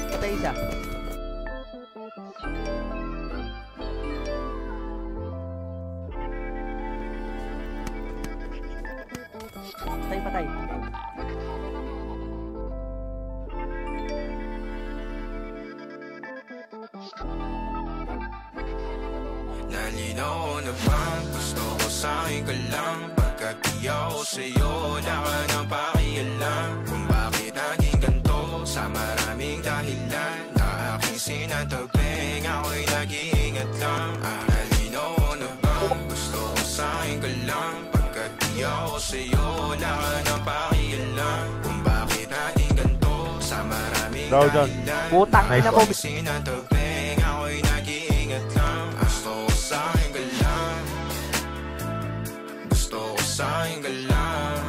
Patay siya. Patay. Nalinaw na bang gusto ko sa'kin ka lang? Pagkat di ako sa'yo, wala ka nang pakialam. Kung bakit naging ganito sa maraming dahilan na aking sinatabing, ako'y nag-iingat lang. Nalinaw na bang gusto ko sa'kin ka lang? Pagkat di ako sa'yo, wala ka nang pakialam. Kung bakit naging ganito sa maraming dahilan na aking sinatabing, ako'y nag-iingat lang. Gusto ko sa'kin ka lang. Gusto ko sa'kin ka lang.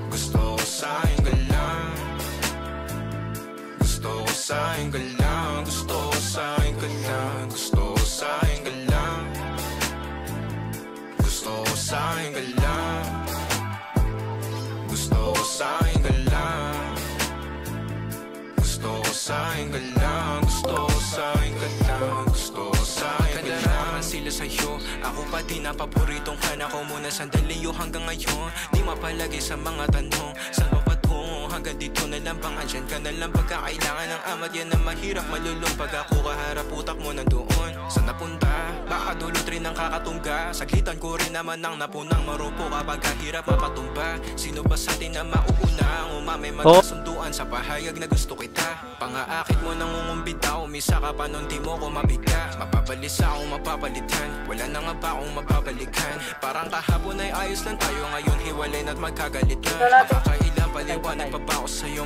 Gusto ko sa'kin ka lang. Gusto ko sa'kin ka lang. Gusto ko sa'kin ka lang. Gusto ko sa'kin ka lang. Gusto ko sa'kin ka lang. Gusto ko sa'kin ka lang. Gusto ko sa'kin ka lang. Gusto ko sa'kin ka lang. Gusto ko sa'kin ka lang. Sila sa'yo, ako pa din ang paboritong ka na ko muna sandali yo hanggang ngayon. Di mapalagi sa mga tanong, saan ba patungo? Hanggang dito na lang bang andyan ka na lang pagkakailangan ng amat. Yan ang mahirap malulong pag ako kaharap utak mo nandoon. Saan napunta? Baka dulot rin ang kakatungga. Saglitan ko rin naman ang napunang marupo kapag kahirap mapatumba. Sino ba sa atin na mauuna ang umamay magkasunduan sa pahayag na gusto kita? Pangaakit mo nangungumbita, umisa ka pa nun di mo ko mabigla. Mapabalisa akong mapapalitan, wala na nga ba akong mapapalikan? Parang kahapon ay ayos lang tayo, ngayon hiwalay na't magkagalitan. Makakailang paliwanag pa ba ako sa'yo?